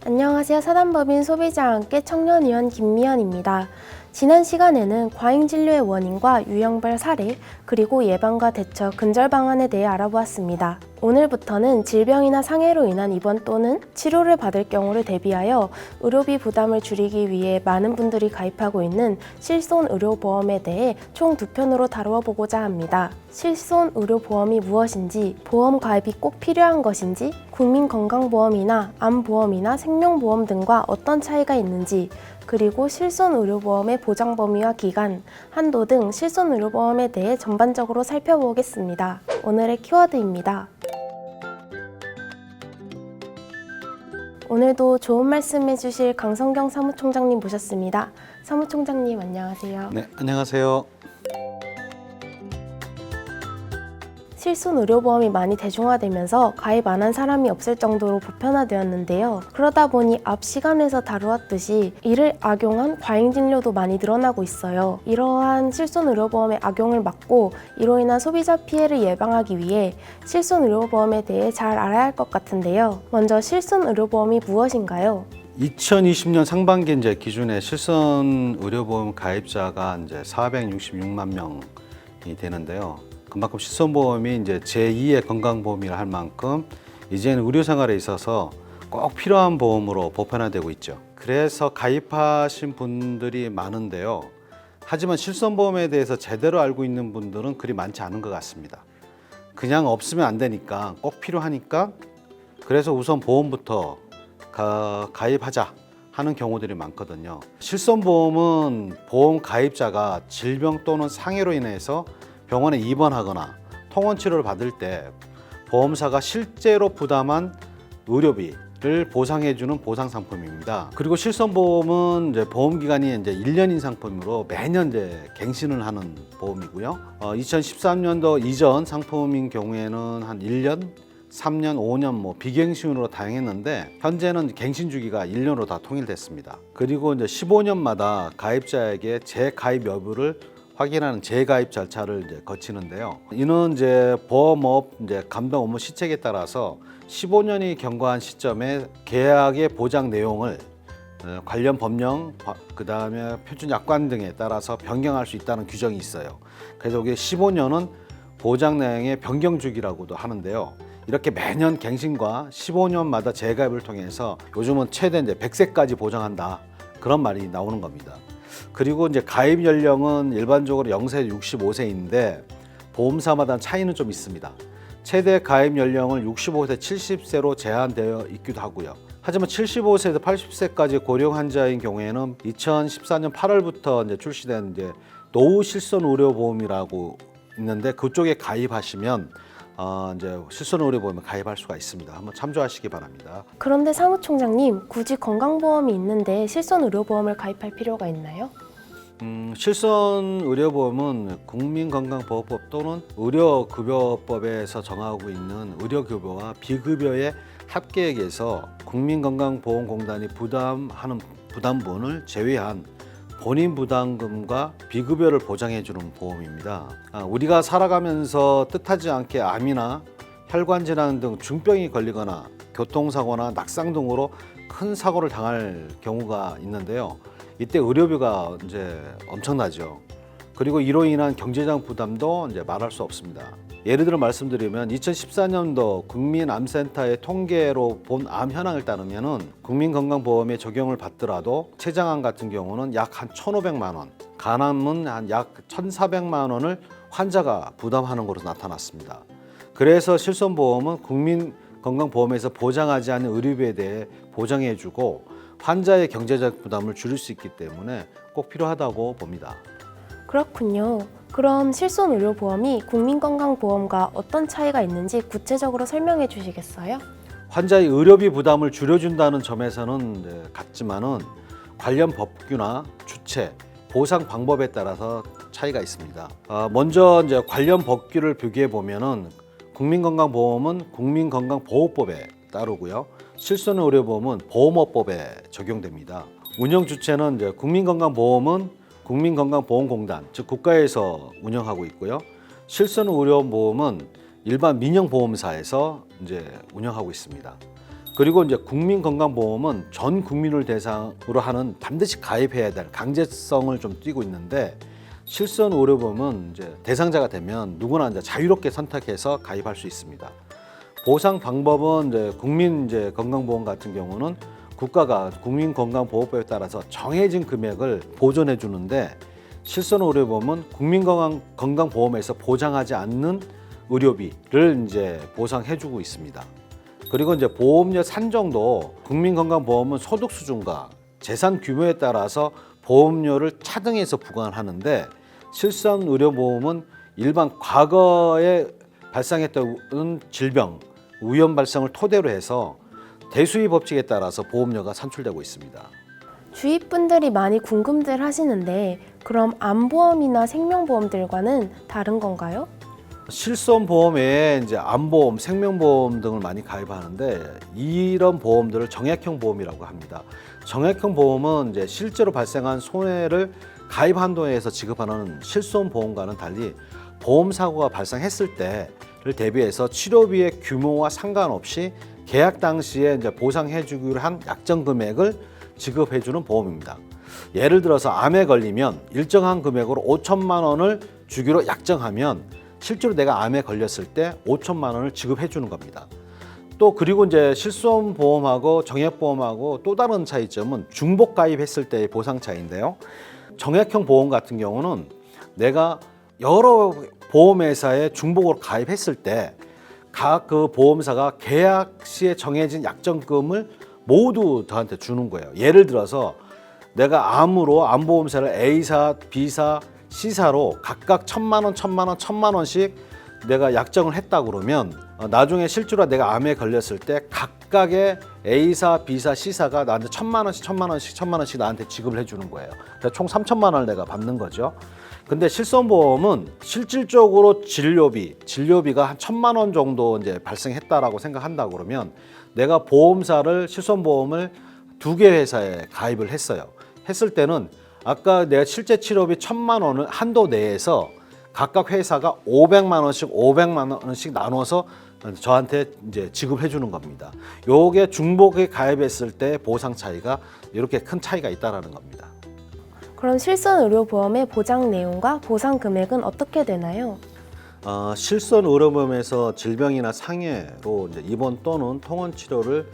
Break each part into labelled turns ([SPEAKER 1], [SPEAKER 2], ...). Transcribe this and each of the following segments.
[SPEAKER 1] 안녕하세요. 사단법인 소비자와 함께 청년위원 김미연입니다. 지난 시간에는 과잉진료의 원인과 유형별 사례, 그리고 예방과 대처, 근절 방안에 대해 알아보았습니다. 오늘부터는 질병이나 상해로 인한 입원 또는 치료를 받을 경우를 대비하여 의료비 부담을 줄이기 위해 많은 분들이 가입하고 있는 실손의료보험에 대해 총 2편으로 다루어 보고자 합니다. 실손의료보험이 무엇인지, 보험 가입이 꼭 필요한 것인지, 국민건강보험이나 암보험이나 생명보험 등과 어떤 차이가 있는지, 그리고 실손의료보험의 보장 범위와 기간, 한도 등 실손의료보험에 대해 전반적으로 살펴보겠습니다. 오늘의 키워드입니다. 오늘도 좋은 말씀 해주실 강성경 사무총장님 모셨습니다. 사무총장님 안녕하세요.
[SPEAKER 2] 네, 안녕하세요.
[SPEAKER 1] 실손의료보험이 많이 대중화되면서 가입 안 한 사람이 없을 정도로 보편화되었는데요. 그러다 보니 앞 시간에서 다루었듯이 이를 악용한 과잉진료도 많이 늘어나고 있어요. 이러한 실손의료보험의 악용을 막고 이로 인한 소비자 피해를 예방하기 위해 실손의료보험에 대해 잘 알아야 할 것 같은데요. 먼저 실손의료보험이 무엇인가요?
[SPEAKER 2] 2020년 상반기 이제 기준의 실손 의료보험 가입자가 이제 466만 명이 되는데요. 그만큼 실손보험이 이제 제2의 건강보험이라 할 만큼 이제는 의료생활에 있어서 꼭 필요한 보험으로 보편화되고 있죠. 그래서 가입하신 분들이 많은데요. 하지만 실손보험에 대해서 제대로 알고 있는 분들은 그리 많지 않은 것 같습니다. 그냥 없으면 안 되니까 꼭 필요하니까 그래서 우선 보험부터 가입하자 하는 경우들이 많거든요. 실손보험은 보험 가입자가 질병 또는 상해로 인해서 병원에 입원하거나 통원 치료를 받을 때 보험사가 실제로 부담한 의료비를 보상해주는 보상 상품입니다. 그리고 실손보험은 이제 보험 기간이 이제 1년인 상품으로 매년 이제 갱신을 하는 보험이고요. 2013년도 이전 상품인 경우에는 한 1년, 3년, 5년 비갱신으로 다양했는데 현재는 갱신 주기가 1년으로 다 통일됐습니다. 그리고 이제 15년마다 가입자에게 재가입 여부를 확인하는 재가입 절차를 이제 거치는데요. 이는 이제 보험업 감당 업무 시책에 따라서 15년이 경과한 시점에 계약의 보장 내용을 관련 법령, 그다음에 표준 약관 등에 따라서 변경할 수 있다는 규정이 있어요. 그래서 이게 15년은 보장 내용의 변경 주기라고도 하는데요. 이렇게 매년 갱신과 15년마다 재가입을 통해서 요즘은 최대 이제 100세까지 보장한다. 그런 말이 나오는 겁니다. 그리고 이제 가입 연령은 일반적으로 0세 65세인데 보험사마다 차이는 좀 있습니다. 최대 가입 연령을 65세 70세로 제한되어 있기도 하고요. 하지만 75세에서 80세까지 고령 환자인 경우에는 2014년 8월부터 이제 출시된 이제 노후 실손 의료 보험이라고 있는데 그쪽에 가입하시면 이제 실손 의료보험에 가입할 수가 있습니다. 한번 참조하시기 바랍니다.
[SPEAKER 1] 그런데 사무총장님, 굳이 건강보험이 있는데 실손의료보험을 가입할 필요가 있나요?
[SPEAKER 2] 실손 의료보험은 국민건강보호법 또는 의료급여법에서 정하고 있는 의료급여와 비급여의 합계액에서 국민건강보험공단이 부담하는 부담분을 제외한 본인 부담금과 비급여를 보장해주는 보험입니다. 우리가 살아가면서 뜻하지 않게 암이나 혈관질환 등 중병이 걸리거나 교통사고나 낙상 등으로 큰 사고를 당할 경우가 있는데요. 이때 의료비가 이제 엄청나죠. 그리고 이로 인한 경제적 부담도 이제 말할 수 없습니다. 예를 들어 말씀드리면 2014년도 국민암센터의 통계로 본 암 현황을 따르면은 국민건강보험에 적용을 받더라도 췌장암 같은 경우는 약 한 1,500만 원, 간암은 한 약 1,400만 원을 환자가 부담하는 것으로 나타났습니다. 그래서 실손보험은 국민건강보험에서 보장하지 않는 의료비에 대해 보장해주고 환자의 경제적 부담을 줄일 수 있기 때문에 꼭 필요하다고 봅니다.
[SPEAKER 1] 그렇군요. 그럼 실손의료보험이 국민건강보험과 어떤 차이가 있는지 구체적으로 설명해 주시겠어요?
[SPEAKER 2] 환자의 의료비 부담을 줄여준다는 점에서는 같지만은 관련 법규나 주체, 보상 방법에 따라서 차이가 있습니다. 먼저 이제 관련 법규를 비교해 보면은 국민건강보험은 국민건강보호법에 따르고요. 실손의료보험은 보험업법에 적용됩니다. 운영 주체는 이제 국민건강보험은 국민건강보험공단, 즉 국가에서 운영하고 있고요. 실손의료보험은 일반 민영보험사에서 이제 운영하고 있습니다. 그리고 이제 국민건강보험은 전 국민을 대상으로 하는 반드시 가입해야 될 강제성을 좀 띠고 있는데, 실손의료보험은 이제 대상자가 되면 누구나 이제 자유롭게 선택해서 가입할 수 있습니다. 보상 방법은 이제 국민 이제 건강보험 같은 경우는 국가가 국민건강보호법에 따라서 정해진 금액을 보존해 주는데, 실손의료보험은 국민건강보험에서 보장하지 않는 의료비를 이제 보상해 주고 있습니다. 그리고 이제 보험료 산정도 국민건강보험은 소득 수준과 재산 규모에 따라서 보험료를 차등해서 부과하는데, 실손의료보험은 일반 과거에 발생했던 질병, 위험 발생을 토대로 해서 대수의 법칙에 따라서 보험료가 산출되고 있습니다.
[SPEAKER 1] 주위 분들이 많이 궁금들 하시는데 그럼 암보험이나 생명보험들과는 다른 건가요?
[SPEAKER 2] 실손보험 외에 이제 암보험, 생명보험 등을 많이 가입하는데, 이런 보험들을 정액형 보험이라고 합니다. 정액형 보험은 이제 실제로 발생한 손해를 가입 한도에서 지급하는 실손보험과는 달리 보험 사고가 발생했을 때를 대비해서 치료비의 규모와 상관없이 계약 당시에 이제 보상해주기로 한 약정 금액을 지급해주는 보험입니다. 예를 들어서 암에 걸리면 일정한 금액으로 5천만 원을 주기로 약정하면 실제로 내가 암에 걸렸을 때 5천만 원을 지급해 주는 겁니다. 또 그리고 이제 실손보험하고 정액보험하고 또 다른 차이점은 중복 가입했을 때의 보상 차이인데요. 정액형 보험 같은 경우는 내가 여러 보험회사에 중복으로 가입했을 때 각 그 보험사가 계약 시에 정해진 약정금을 모두 저한테 주는 거예요. 예를 들어서 내가 암으로 암보험사를 A사, B사, C사로 각각 1,000만 원, 1,000만 원, 1,000만 원씩 내가 약정을 했다 그러면 나중에 실제로 내가 암에 걸렸을 때 각각의 A사, B사, C사가 나한테 1,000만 원씩, 1,000만 원씩, 1,000만 원씩 나한테 지급을 해주는 거예요. 그러니까 총 3,000만 원을 내가 받는 거죠. 근데 실손보험은 실질적으로 진료비가 한 1,000만 원 정도 이제 발생했다라고 생각한다 그러면 내가 보험사를 실손보험을 2개 회사에 가입을 했어요. 했을 때는 아까 내가 실제 치료비 1,000만 원을 한도 내에서 각각 회사가 500만 원씩 나눠서 저한테 이제 지급해 주는 겁니다. 요게 중복에 가입했을 때 보상 차이가 이렇게 큰 차이가 있다라는 겁니다.
[SPEAKER 1] 그럼 실손의료보험의 보장 내용과 보상 금액은 어떻게 되나요?
[SPEAKER 2] 실손의료보험에서 질병이나 상해로 이제 입원 또는 통원 치료를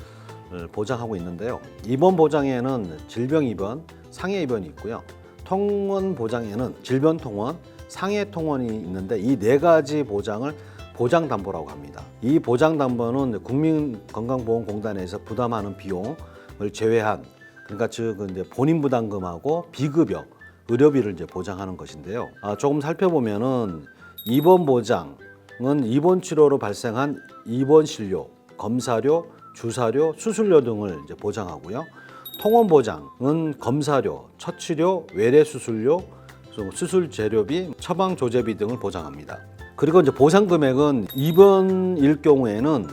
[SPEAKER 2] 보장하고 있는데요. 입원 보장에는 질병 입원, 상해 입원이 있고요. 통원 보장에는 질병 통원, 상해 통원이 있는데, 이 네 가지 보장을 보장담보라고 합니다. 이 보장담보는 국민건강보험공단에서 부담하는 비용을 제외한, 그러니까 즉 이제 본인 부담금하고 비급여 의료비를 이제 보장하는 것인데요. 조금 살펴보면은 입원 보장은 입원 치료로 발생한 입원 진료, 검사료, 주사료, 수술료 등을 이제 보장하고요. 통원 보장은 검사료, 처치료, 외래 수술료, 수술 재료비, 처방 조제비 등을 보장합니다. 그리고 이제 보상 금액은 입원일 경우에는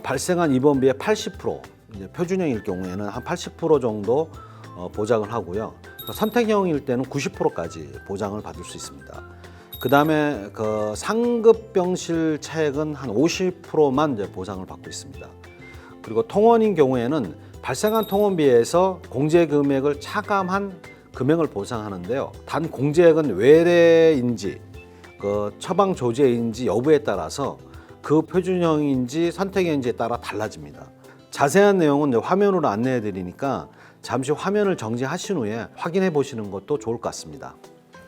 [SPEAKER 2] 발생한 입원비의 80%, 이제 표준형일 경우에는 한 80% 정도 보장을 하고요. 선택형일 때는 90%까지 보장을 받을 수 있습니다. 그 다음에 그 상급 병실 차액은 한 50%만 이제 보상을 받고 있습니다. 그리고 통원인 경우에는 발생한 통원비에서 공제 금액을 차감한 금액을 보상하는데요. 단 공제액은 외래인지 그 처방 조제인지 여부에 따라서 그 표준형인지 선택형인지에 따라 달라집니다. 자세한 내용은 화면으로 안내해 드리니까 잠시 화면을 정지하신 후에 확인해 보시는 것도 좋을 것 같습니다.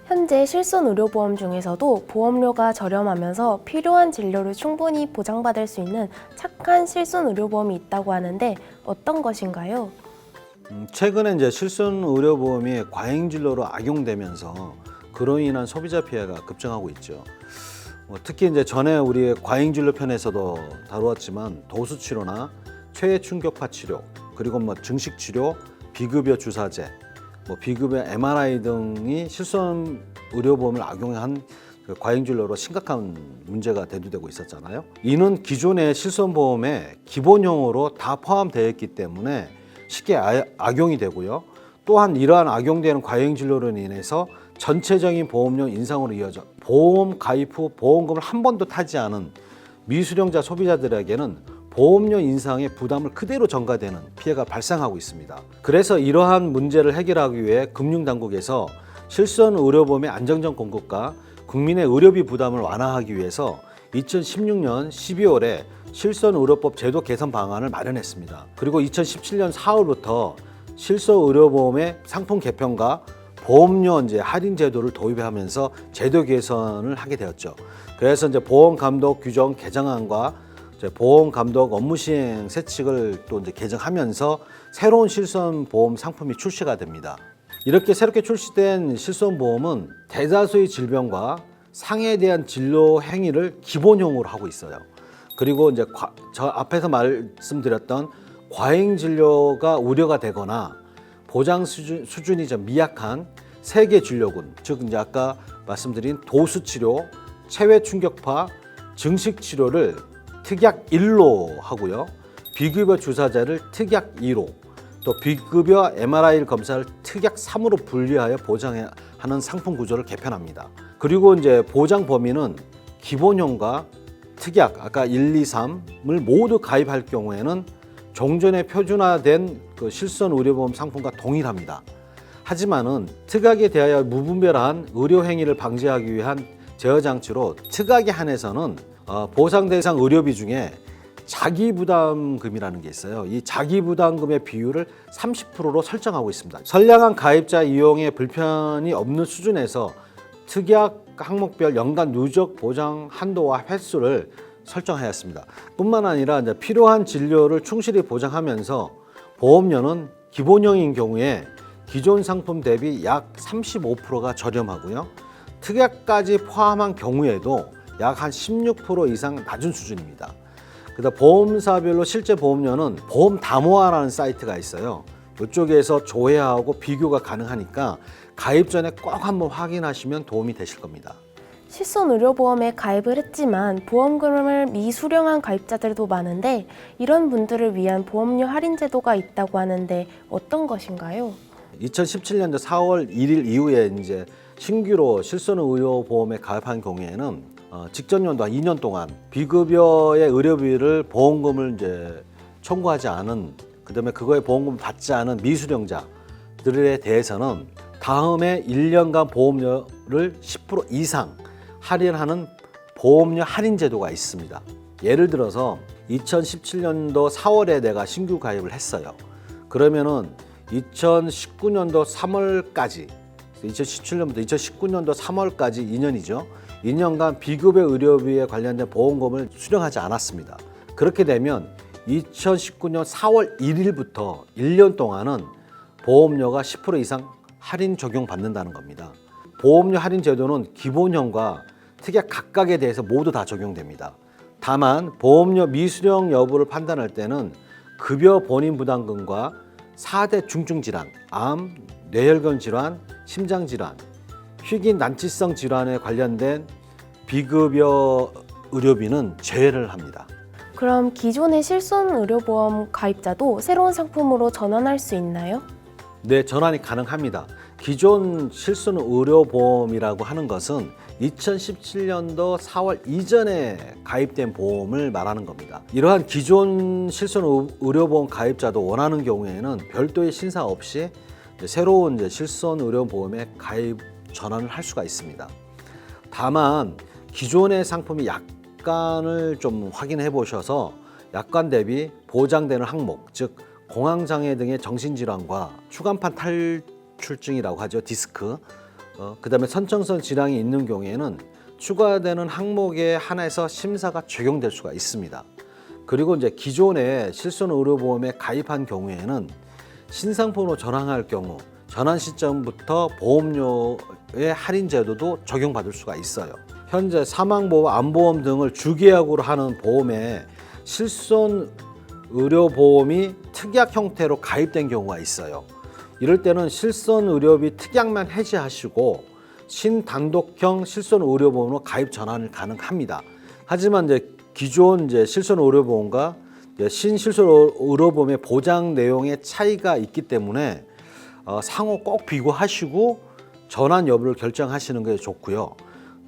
[SPEAKER 1] 현재 실손의료보험 중에서도 보험료가 저렴하면서 필요한 진료를 충분히 보장받을 수 있는 착한 실손의료보험이 있다고 하는데 어떤 것인가요?
[SPEAKER 2] 최근에 이제 실손의료보험이 과잉진료로 악용되면서 그로 인한 소비자 피해가 급증하고 있죠. 특히 이제 전에 우리 과잉진료 편에서도 다루었지만 도수치료나 최충격파 치료, 그리고 증식치료, 비급여 주사제, 비급여 MRI 등이 실손의료보험을 악용한 과잉진료로 심각한 문제가 대두되고 있었잖아요. 이는 기존의 실손보험에 기본형으로 다 포함되어 있기 때문에 쉽게 악용이 되고요. 또한 이러한 악용되는 과잉진료로 인해서 전체적인 보험료 인상으로 이어져 보험 가입 후 보험금을 한 번도 타지 않은 미수령자 소비자들에게는 보험료 인상의 부담을 그대로 전가되는 피해가 발생하고 있습니다. 그래서 이러한 문제를 해결하기 위해 금융당국에서 실손 의료보험의 안정적 공급과 국민의 의료비 부담을 완화하기 위해서 2016년 12월에 실손의료법 제도 개선 방안을 마련했습니다. 그리고 2017년 4월부터 실손의료보험의 상품 개편과 보험료 할인 제도를 도입하면서 제도 개선을 하게 되었죠. 그래서 보험 감독 규정 개정안과 보험 감독 업무 시행 세칙을 또 개정하면서 새로운 실손보험 상품이 출시가 됩니다. 이렇게 새롭게 출시된 실손보험은 대다수의 질병과 상해에 대한 진료 행위를 기본형으로 하고 있어요. 그리고 저 앞에서 말씀드렸던 과잉 진료가 우려가 되거나 보장 수준이 좀 미약한 세계 진료군, 즉 아까 말씀드린 도수 치료, 체외 충격파, 증식 치료를 특약 1로 하고요. 비급여 주사제를 특약 2로, 또 비급여 MRI 검사를 특약 3으로 분리하여 보장하는 상품 구조를 개편합니다. 그리고 보장 범위는 기본형과 특약, 아까 1, 2, 3을 모두 가입할 경우에는 종전에 표준화된 그 실손 의료보험 상품과 동일합니다. 하지만은 특약에 대하여 무분별한 의료 행위를 방지하기 위한 제어 장치로 특약에 한해서는 보상 대상 의료비 중에 자기부담금이라는 게 있어요. 이 자기부담금의 비율을 30%로 설정하고 있습니다. 선량한 가입자 이용에 불편이 없는 수준에서 특약 항목별 연간 누적 보장 한도와 횟수를 설정하였습니다. 뿐만 아니라 필요한 진료를 충실히 보장하면서 보험료는 기본형인 경우에 기존 상품 대비 약 35%가 저렴하고요. 특약까지 포함한 경우에도 약 한 16% 이상 낮은 수준입니다. 그다음 보험사별로 실제 보험료는 보험담호화라는 사이트가 있어요. 이쪽에서 조회하고 비교가 가능하니까 가입 전에 꼭 한번 확인하시면 도움이 되실 겁니다.
[SPEAKER 1] 실손의료보험에 가입을 했지만 보험금을 미수령한 가입자들도 많은데 이런 분들을 위한 보험료 할인 제도가 있다고 하는데 어떤 것인가요?
[SPEAKER 2] 2017년도 4월 1일 이후에 신규로 실손의료보험에 가입한 경우에는 직전 연도 한 2년 동안 비급여의 의료비를 보험금을 청구하지 않은, 그다음에 그거에 보험금을 받지 않은 미수령자들에 대해서는 다음에 1년간 보험료를 10% 이상 할인하는 보험료 할인 제도가 있습니다. 예를 들어서 2017년도 4월에 내가 신규 가입을 했어요. 그러면은 2019년도 3월까지, 2017년부터 2019년도 3월까지 2년이죠. 2년간 비급여 의료비에 관련된 보험금을 수령하지 않았습니다. 그렇게 되면 2019년 4월 1일부터 1년 동안은 보험료가 10% 이상 할인 적용받는다는 겁니다. 보험료 할인 제도는 기본형과 특약 각각에 대해서 모두 다 적용됩니다. 다만 보험료 미수령 여부를 판단할 때는 급여 본인 부담금과 4대 중증질환, 암, 뇌혈관 질환, 심장질환, 희귀 난치성 질환에 관련된 비급여 의료비는 제외를 합니다.
[SPEAKER 1] 그럼 기존의 실손의료보험 가입자도 새로운 상품으로 전환할 수 있나요?
[SPEAKER 2] 네, 전환이 가능합니다. 기존 실손의료보험이라고 하는 것은 2017년도 4월 이전에 가입된 보험을 말하는 겁니다. 이러한 기존 실손의료보험 가입자도 원하는 경우에는 별도의 심사 없이 새로운 실손의료보험에 가입 전환을 할 수가 있습니다. 다만 기존의 상품이 약관을 좀 확인해 보셔서 약관 대비 보장되는 항목, 즉 공황장애 등의 정신질환과 추간판 탈출증이라고 하죠. 디스크, 그다음에 선천성 질환이 있는 경우에는 추가되는 항목에 한해서 심사가 적용될 수가 있습니다. 그리고 기존의 실손의료보험에 가입한 경우에는 신상품으로 전환할 경우 전환 시점부터 보험료의 할인 제도도 적용받을 수가 있어요. 현재 사망보험, 암보험 등을 주계약으로 하는 보험에 실손의료보험이 특약 형태로 가입된 경우가 있어요. 이럴 때는 실손의료비 특약만 해지하시고 신단독형 실손의료보험으로 가입 전환을 가능합니다. 하지만 기존 실손의료보험과 신실손의료보험의 보장 내용의 차이가 있기 때문에 상호 꼭 비교하시고 전환 여부를 결정하시는 게 좋고요.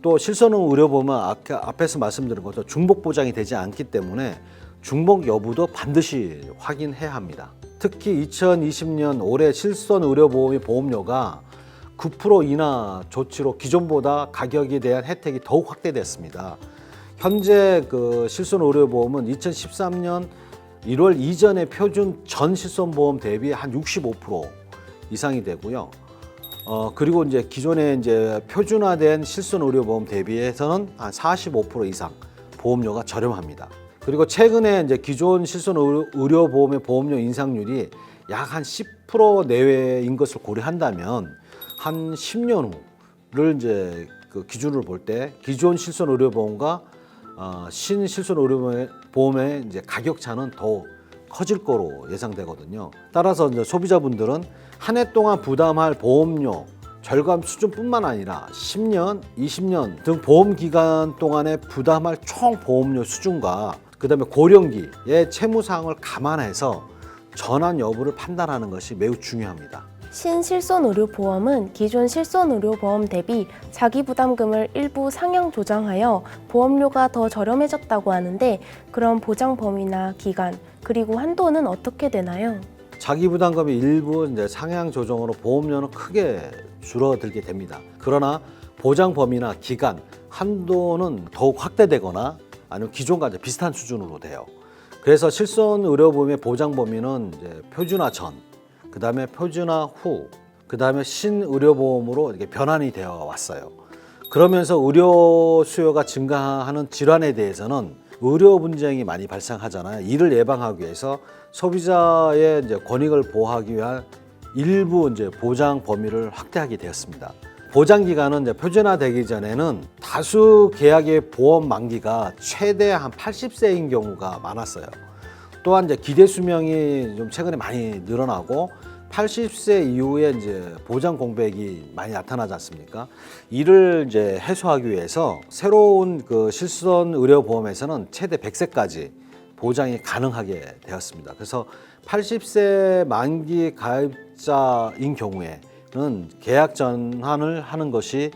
[SPEAKER 2] 또 실손의료보험은 아까 앞에서 말씀드린 것처럼 중복 보장이 되지 않기 때문에 중복 여부도 반드시 확인해야 합니다. 특히 2020년 올해 실손의료보험의 보험료가 9% 인하 조치로 기존보다 가격에 대한 혜택이 더욱 확대됐습니다. 현재 그 실손의료보험은 2013년 1월 이전의 표준 전 실손보험 대비 한 65% 이상이 되고요. 그리고 이제 기존에 이제 표준화된 실손의료보험 대비해서는 한 45% 이상 보험료가 저렴합니다. 그리고 최근에 이제 기존 실손의료보험의 보험료 인상률이 약 한 10% 내외인 것을 고려한다면 한 10년 후를 이제 그 기준으로 볼 때 기존 실손의료보험과 신실손의료보험의 이제 가격 차는 더 커질 거로 예상되거든요. 따라서 이제 소비자분들은 한 해 동안 부담할 보험료 절감 수준뿐만 아니라 10년, 20년 등 보험 기간 동안에 부담할 총 보험료 수준과 그다음에 고령기의 채무 사항을 감안해서 전환 여부를 판단하는 것이 매우 중요합니다.
[SPEAKER 1] 신실손의료보험은 기존 실손의료보험 대비 자기부담금을 일부 상향 조정하여 보험료가 더 저렴해졌다고 하는데 그럼 보장 범위나 기간 그리고 한도는 어떻게 되나요?
[SPEAKER 2] 자기부담금이 일부 이제 상향 조정으로 보험료는 크게 줄어들게 됩니다. 그러나 보장 범위나 기간, 한도는 더욱 확대되거나 아니면 기존과 이제 비슷한 수준으로 돼요. 그래서 실손의료보험의 보장 범위는 이제 표준화 전, 그 다음에 표준화 후, 그 다음에 신의료보험으로 이렇게 변환이 되어 왔어요. 그러면서 의료 수요가 증가하는 질환에 대해서는 의료 분쟁이 많이 발생하잖아요. 이를 예방하기 위해서 소비자의 이제 권익을 보호하기 위한 일부 이제 보장 범위를 확대하게 되었습니다. 보장 기간은 이제 표준화되기 전에는 다수 계약의 보험 만기가 최대 한 80세인 경우가 많았어요. 또한 이제 기대 수명이 좀 최근에 많이 늘어나고 80세 이후에 이제 보장 공백이 많이 나타나지 않습니까? 이를 이제 해소하기 위해서 새로운 그 실손 의료 보험에서는 최대 100세까지 보장이 가능하게 되었습니다. 그래서 80세 만기 가입자인 경우에는 계약 전환을 하는 것이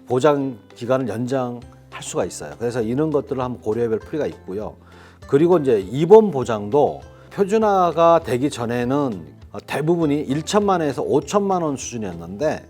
[SPEAKER 2] 보장 기간을 연장할 수가 있어요. 그래서 이런 것들을 한번 고려해 볼 필요가 있고요. 그리고 이제 입원 보장도 표준화가 되기 전에는 대부분이 1천만 원에서 5천만 원 수준이었는데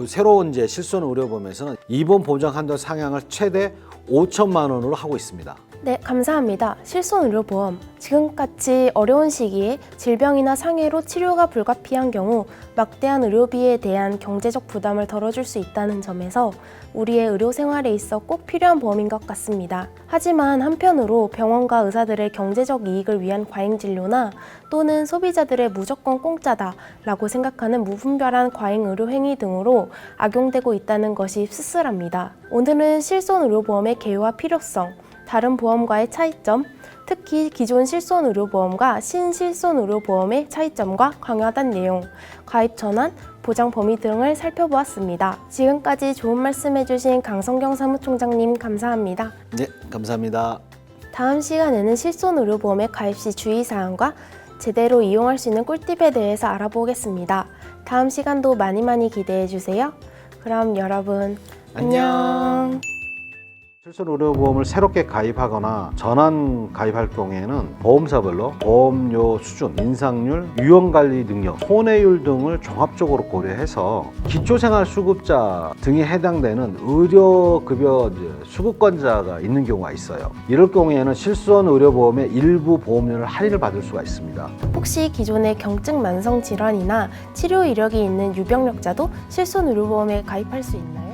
[SPEAKER 2] 새로운 이제 실손 의료보험에서는 입원 보장 한도 상향을 최대 5천만 원으로 하고 있습니다.
[SPEAKER 1] 네, 감사합니다. 실손의료보험. 지금같이 어려운 시기에 질병이나 상해로 치료가 불가피한 경우 막대한 의료비에 대한 경제적 부담을 덜어줄 수 있다는 점에서 우리의 의료 생활에 있어 꼭 필요한 보험인 것 같습니다. 하지만 한편으로 병원과 의사들의 경제적 이익을 위한 과잉 진료나 또는 소비자들의 무조건 공짜다라고 생각하는 무분별한 과잉 의료 행위 등으로 악용되고 있다는 것이 씁쓸합니다. 오늘은 실손의료보험의 개요와 필요성, 다른 보험과의 차이점, 특히 기존 실손의료보험과 신실손의료보험의 차이점과 강화된 내용, 가입 전환, 보장 범위 등을 살펴보았습니다. 지금까지 좋은 말씀해주신 강성경 사무총장님 감사합니다.
[SPEAKER 2] 네, 감사합니다.
[SPEAKER 1] 다음 시간에는 실손의료보험의 가입 시 주의사항과 제대로 이용할 수 있는 꿀팁에 대해서 알아보겠습니다. 다음 시간도 많이 기대해주세요. 그럼 여러분 안녕.
[SPEAKER 2] 실손의료보험을 새롭게 가입하거나 전환 가입할 경우에는 보험사별로 보험료 수준, 인상률, 유형관리 능력, 손해율 등을 종합적으로 고려해서 기초생활수급자 등에 해당되는 의료급여 수급권자가 있는 경우가 있어요. 이럴 경우에는 실손의료보험의 일부 보험료를 할인을 받을 수가 있습니다.
[SPEAKER 1] 혹시 기존에 경증 만성 질환이나 치료 이력이 있는 유병력자도 실손의료보험에 가입할 수 있나요?